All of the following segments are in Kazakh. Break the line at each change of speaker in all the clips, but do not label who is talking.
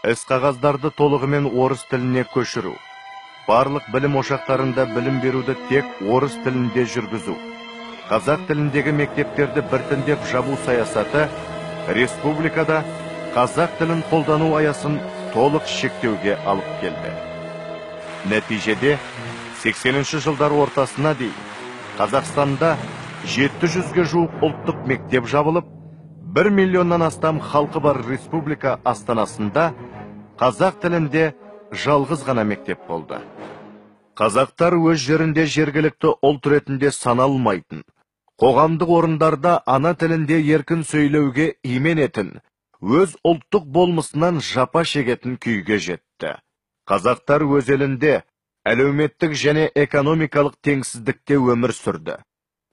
іс-қағаздарды толығымен орыс тіліне көшіру, барлық білім ошақтарында білім беруді тек орыс тілінде жүргізу, қазақ тіліндегі мектептерді біртіндеп жабу саясаты республикада қазақ тілін қолдану аясын толық шектеуге алып келді. Нәтижеде 80-ші жылдар ортасына дейін Қазақстанда 700-ге жуық ұлттық мектеп жабылып, 1 миллионнан астам халқы бар республика астанасында қазақ тілінде жалғыз ғана мектеп болды. Қазақтар өз жерінде жергілікті ұлт ретінде саналмайтын, қоғамдық орындарда ана тілінде еркін сөйлеуге именетін, өз ұлттық болмысынан жапа шегетін күйге жетті. Қазақтар өз елінде әлеуметтік және экономикалық теңсіздікте өмір сүрді.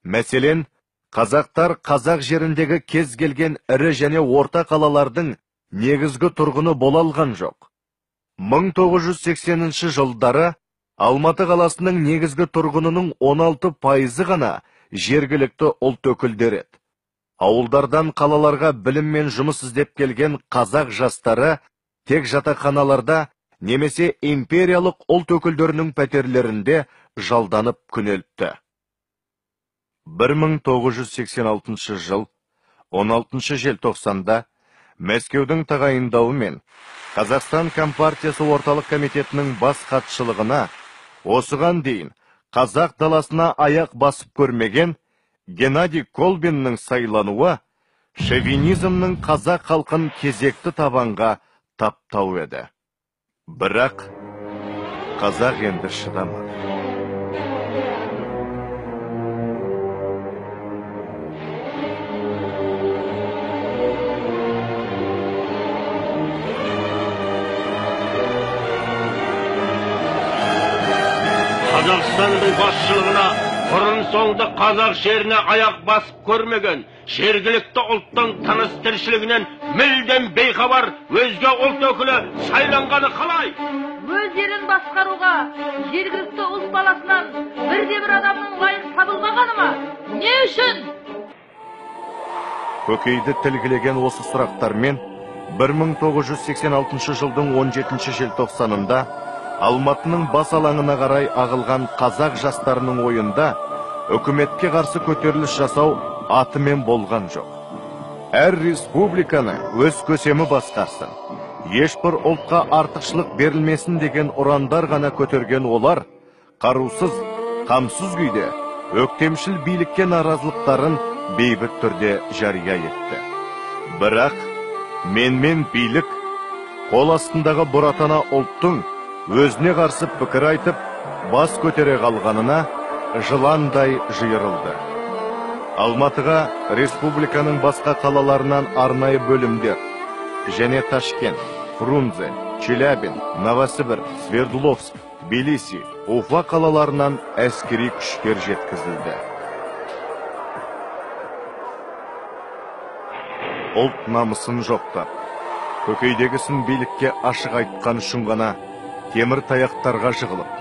Мәселен, қазақтар қазақ жеріндегі кез келген ірі және орта қалалардың негізгі тұрғыны бола алған жоқ. 1980 жылдары Алматы қаласының негізгі тұрғынының 16% ғана жергілікті ұлт өкілдері еді. Ауылдардан қалаларға білім мен жұмыс іздеп келген қазақ жастары тек жатақханаларда немесе империялық ұлт өкілдерінің пәтерлерінде жалданып күнелтті. 1986 жыл 16 желтоқсанда Мәскеудің тағайындауымен Қазақстан Компартиясы орталық комитетінің бас хатшылығына осыған дейін қазақ даласына аяқ басып көрмеген Геннадий Колбиннің сайлануы шовинизмнің қазақ халқын кезекті табанға таптау еді. Бірақ қазақ енді шыдамады.
Қазақстанның басшылығына бұрын-соңды қазақ жеріне аяқ басып көрмеген, жергілікті ұлттың тыныс тіршілігінен мүлдем бейхабар өзге ұлт өкілі сайланғаны қалай?
Өз жерін басқаруға жергілікті ұлт баласынан бірде-бір адамның лайық табылмағаны ма? Не үшін?
Көкейді тілгілеген осы сұрақтармен 1986 жылдың 17 желтоқсанында Алматының бас алаңына қарай ағылған қазақ жастарының ойында үкіметке қарсы көтеріліс жасау атымен болған жоқ. Әр республиканы өз көсемі басқарсын, ешбір ұлтқа артықшылық берілмесін деген ұрандар ғана көтерген олар, қарусыз, қамсыз күйде өктемшіл билікке наразылықтарын бейбіт түрде жария етті. Бірақ менмен билік қол астындағы бұратана ұлттың өзіне қарсы пікір айтып, бас көтере қалғанына жыландай жиырылды. Алматыға республиканың басқа қалаларынан арнайы бөлімдер және Ташкент, Фрунзе, Челябин, Новосібір, Свердловск, Тбилиси, Уфа қалаларынан әскери күштер жеткізілді. Ұлт намысын жоқтап, көкейдегісін билікке ашық айтқан үшін ғана темір таяқтарға жығылып,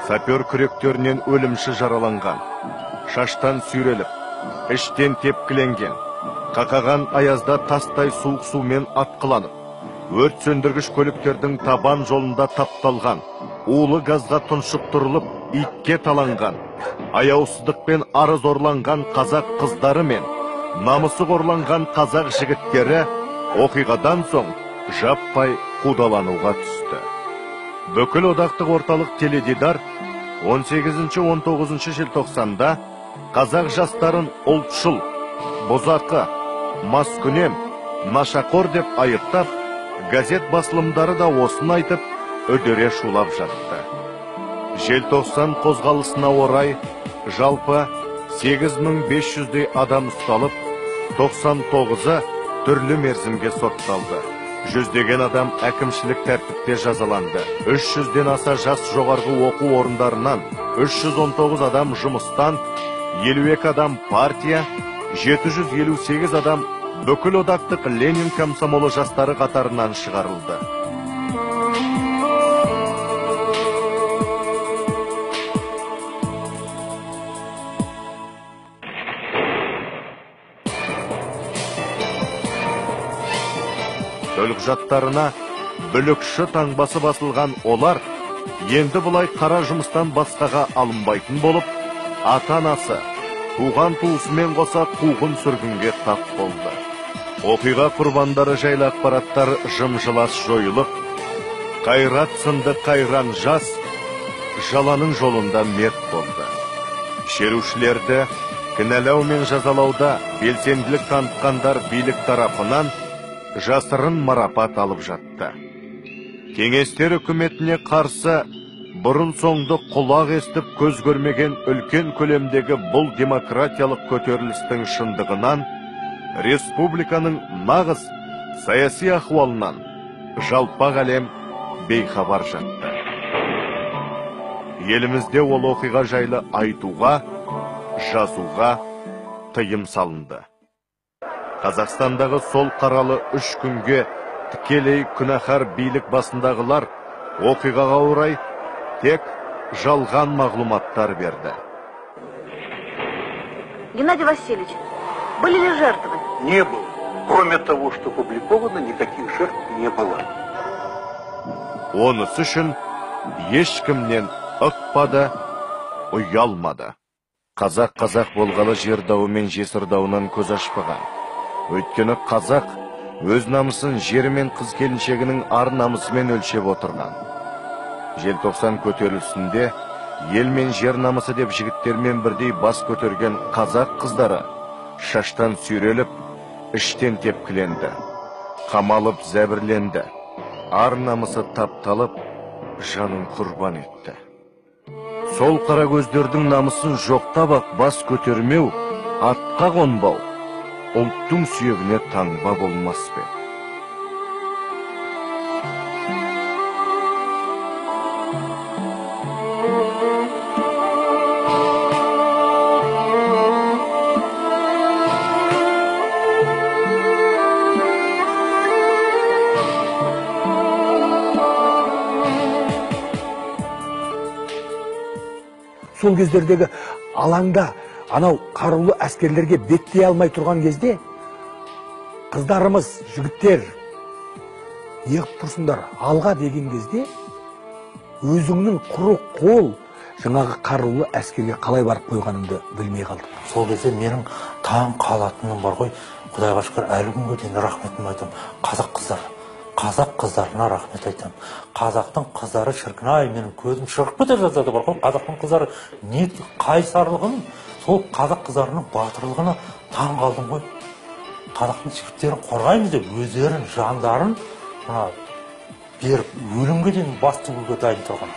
сапер күректерінен өлімші жараланған, шаштан сүйреліп, іштен тепкіленген, қақаған аязда тастай суық сумен атқыланып, өрт сөндіргіш көліктердің табан жолында тапталған, улы газға тұншықтырылып, итке таланған, аяусыздықпен арыз орланған қазақ қыздары мен намысы қорланған қазақ жігіттері оқиғадан соң жаппай қудалануға түсті. Бүкіл одақтық орталық теледидар 18-19 желтоқсанда қазақ жастарын ұлтшыл, бұзақы, маскүнем, нашақор деп айыптап, газет басылымдары да осын айтып, үдере шулап жатты. Желтоқсан қозғалысына орай жалпы 8500-дей адам ұсталып, 99-ы түрлі мерзімге сотталды. Жүздеген адам әкімшілік тәртіпте жазаланды. 300-ден аса жас жоғарғы оқу орындарынан, 319 адам жұмыстан, 52 адам партия, 758 адам бүкіл одақтық Ленин комсомолы жастары қатарынан шығарылды. Төлқұжаттарына бүлікші таңбасы басылған олар енді бұлай қара жұмыстан басқаға алынбайтын болып, ата-анасы, туған туысымен қоса қуғын сүргінге тап болды. Оқиға құрбандары жайлы ақпараттар жым-жылас жойылып, қайрат сынды қайран жас жаланың жолында мерт болды. Шерушілерді кінәлау мен жазалауда белсенділік танытқандар билік тарапынан жасырын марапат алып жатты. Кеңестер үкіметіне қарсы бұрын соңды құлақ естіп көз көрмеген үлкен көлемдегі бұл демократиялық көтерілістің шындығынан, республиканың нағыз саяси ахуалынан жалпақ әлем бейхабар жатты. Елімізде ол оқиға жайлы айтуға, жазуға тыйым салынды. Қазақстандағы сол қаралы 3 күнге тікелей күнәһар билік басындағылар оқиғаға орай тек жалған мағлұматтар берді.
Геннадий Васильевич, были ли жертвы?
Не было. Кроме того, что опубликовано, никаких жертв не было.
Онысы үшін ешкімнен ықпады, ұялмады. Қазақ болғалы жер дауы мен жесір дауынан көз ашпаған. Өйткені қазақ өз намысын жері мен қыз келіншегінің ар намысымен өлшеп отырған. Желтоқсан көтерілісінде ел мен жер намысы деп жігіттермен бірдей бас көтерген қазақ қыздары шаштан сүйреліп, іштен тепкіленді, қамалып зәбірленді, ар намысы тапталып, жанын құрбан етті. Сол қара көздердің намысын жоқтап-ақ бас көтермеу, атқа қонбау, ұлттың сүйегіне таңба болмас пе?
Сол кездердегі алаңда анау қарулы әскерлерге беттей алмай тұрған кезде қыздарымыз, жігіттер еғіп тұрсындар алға деген кезде өзіңнің құры қол жаңағы қарулы әскерге қалай барып қойғаныңды білмей қалдым.
Сол кезде менің таң қалатыным бар ғой, Құдайға шүкір әлі күнге дейін рахметімді айтамын. Қазақ қыздарына рахмет айтамын. Қазақтың қыздары шіркін-ай, менің көзім шығып кете жаздады бар ғой. Қазақтың қыздары не қайсарлығын, сол қазақ қыздарының батырлығына таң қалдым ғой. Қазақтың жігіттерін қорғаймыз деп өздерін, жандарын беріп өлімге дейін бас тігуге дайын тұрған.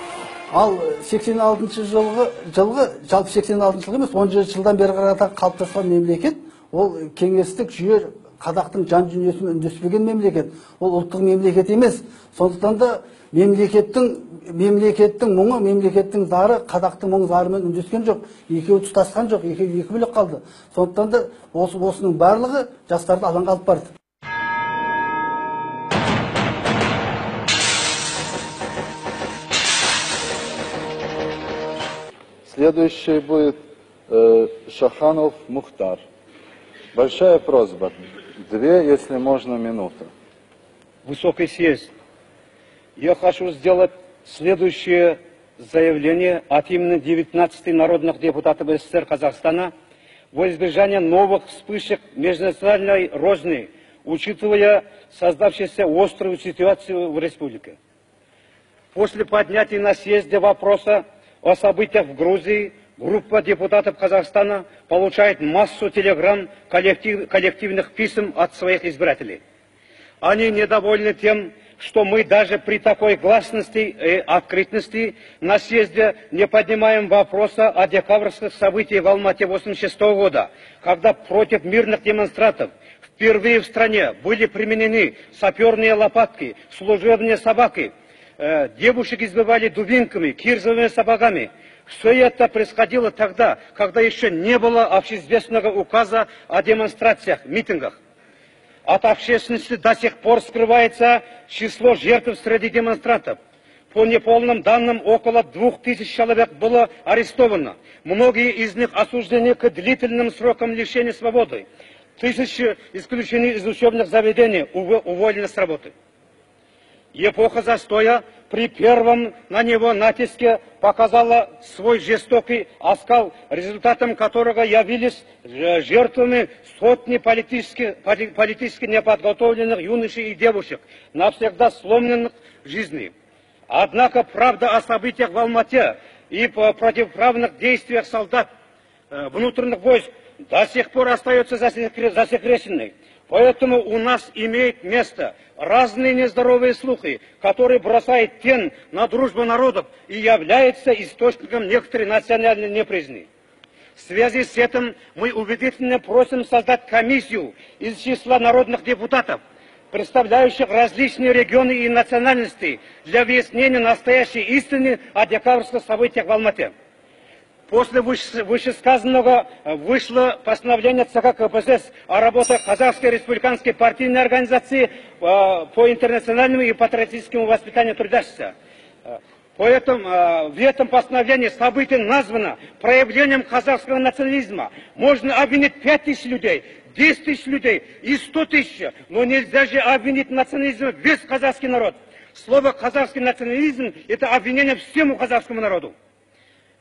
Ал 86 жылғы, жалпы 86 жылғы емес, 10 жылдан бері қарата қалыптасқан мемлекет, ол кеңестік жүйе қазақтың жан дүниесімен үндеспеген мемлекет. Ол ұлттық мемлекет емес. Сондықтан да мемлекеттің мұңы, мемлекеттің зары қазақтың мұң зарымен үндескен жоқ. Екеуі тұтасқан жоқ, екеуі екі бөлек қалды. Сондықтан да осының барлығы жастарды алаңға алып барды.
Следующий будет Шаханов Мухтар. Большая просьба. 2, если можно, минуты.
Высокий съезд. Я хочу сделать следующее заявление от имени 19 народных депутатов СССР Казахстана во избежание новых вспышек межнациональной розни, учитывая создавшуюся острую ситуацию в республике. После поднятия на съезде вопроса о событиях в Грузии, группа депутатов Казахстана получает массу телеграмм коллективных писем от своих избирателей. Они недовольны тем, что мы даже при такой гласности и открытности на съезде не поднимаем вопроса о декабрьских событиях в Алмате 1986 года, когда против мирных демонстрантов впервые в стране были применены саперные лопатки, служебные собаки, девушек избивали дубинками, кирзовыми сапогами. Все это происходило тогда, когда еще не было общеизвестного указа о демонстрациях, митингах. От общественности до сих пор скрывается число жертв среди демонстрантов. По неполным данным, около 2000 человек было арестовано. Многие из них осуждены к длительным срокам лишения свободы. Тысячи исключены из учебных заведений, уволены с работы. Эпоха застоя при первом на него натиске показала свой жестокий оскал, результатом которого явились жертвами сотни политически неподготовленных юношей и девушек, навсегда сломленных жизней. Однако правда о событиях в Алмате и противоправных действиях солдат внутренних войск до сих пор остается засекреченной. Поэтому у нас имеет место разные нездоровые слухи, которые бросают тень на дружбу народов и являются источником некоторой национальной неприязни. В связи с этим мы убедительно просим создать комиссию из числа народных депутатов, представляющих различные регионы и национальности, для выяснения настоящей истины о декабрьских событиях в Алмате. После вышесказанного вышло постановление ЦК КПСС о работе Казахской республиканской партийной организации по интернациональному и патриотическому воспитанию трудящихся. Поэтому в этом постановлении событие названо проявлением казахского национализма. Можно обвинить 5000 людей, 10 000 людей и 100 000, но нельзя же обвинить национализм весь казахский народ. Слово «казахский национализм» – это обвинение всему казахскому народу.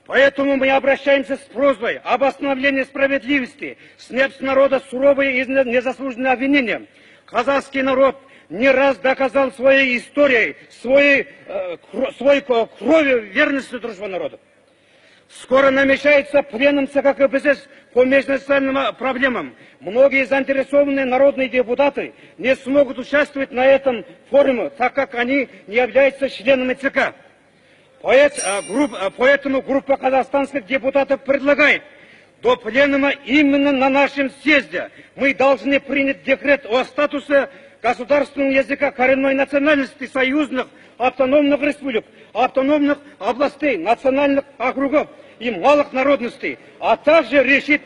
Поэтому мы обращаемся с просьбой об восстановлении справедливости, снять с народа суровые и незаслуженные обвинения. Казахский народ не раз доказал своей историей, своей кровью верности дружбы народа. Скоро намечается пленум ЦК КПСС по межнациональным проблемам. Многие заинтересованные народные депутаты не смогут участвовать на этом форуме, так как они не являются членами ЦК. Поэтому группа казахстанских депутатов предлагает до пленума именно на нашем съезде мы должны принять декрет о статусе государственного языка коренной национальности союзных автономных республик, автономных областей, национальных округов и малых народностей, а также решить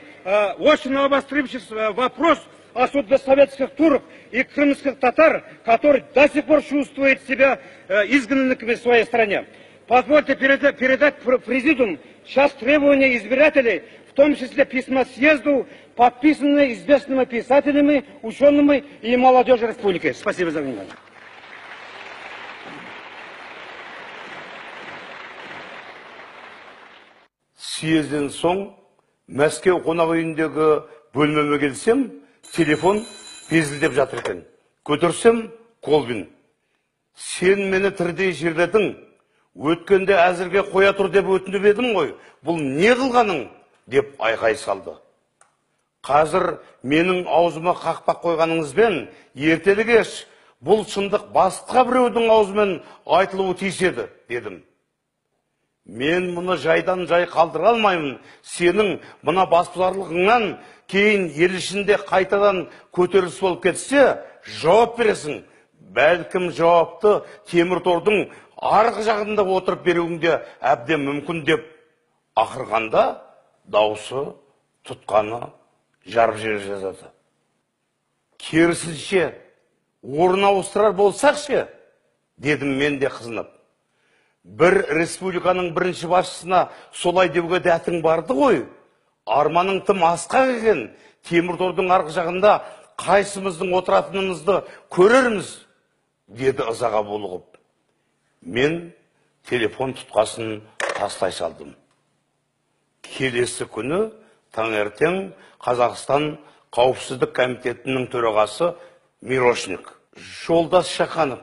очень обострившийся вопрос о судьбе советских турок и крымских татар, которые до сих пор чувствуют себя изгнанными в своей стране. Позвольте передать президиум часть требований избирателей, в том числе письма съезду, подписанные известными писателями, учеными и молодежью республики. Спасибо за внимание.
Съезден соң Мәскеу қонақ үйіндегі бөлмеме келсем, телефон безілдеп жатыр екен. Көтерсем, Колбин. Сен мені тірідей жерледің. Өткенде әзірге қоя тұр деп өтініп едім ғой. Бұл не қылғаның? Деп айқай салды. Қазір менің аузыма қақпақ қойғаныңызбен ертелі кеш бұл шындық басқа біреудің аузымен айтылуы тиіс еді, дедім. Мен мұны жайдан жай қалдыра алмаймын. Сенің мына басбұзарлығыңнан кейін ел ішінде қайтадан көтеріліс болып кетсе, жауап бересің. Бәлкім жауапты темір тордың арғы жағында отырып беруіңде әбден мүмкін деп ақырғанда дауысы тұтқаны жарып жіберіп жазады. Керісінше орын ауыстырар болсақшы, дедім мен де қызынып. Бір республиканың бірінші басшысына солай деуге дәтің барды ғой. Арманың тым асқақ екен. Темір тордың арғы жағында қайсымыздың отыратынымызды көрерміз, деді ызаға булығып. Мен телефон тұтқасын тастай салдым. Келесі күні таңертең Қазақстан қауіпсіздік комитетінің төрағасы Мирошник. Жолдас Шаханов,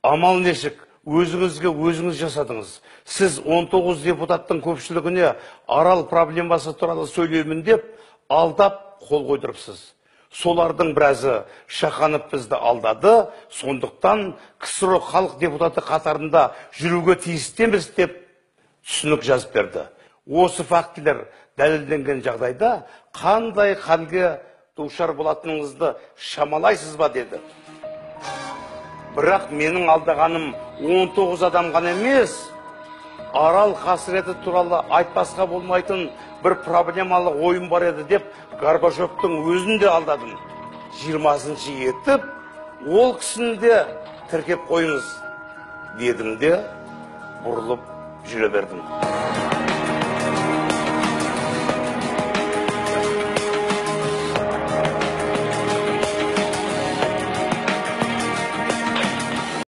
амал нешік, өзіңізге өзіңіз жасадыңыз. Сіз 19 депутаттың көпшілігіне арал проблемасы туралы сөйлеймін деп, алдап қол қойдырыпсыз. Солардың біразы Шаханов бізді алдады, сондықтан КСРО халық депутаты қатарында жүруге тиісті емес деп түсінік жазып берді. Осы фактілер дәлелденген жағдайда қандай халге душар болатыныңызды шамалайсыз ба, деді. Бірақ менің алдағаным 19 адам ғана емес, арал қасіреті туралы айтпасқа болмайтын бір проблемалы ойын бар еді деп Горбачевтың өзін де алдадым. 20-шы етіп, ол кісіні де тіркеп қойыңыз, дедім де бұрылып жүре бердім.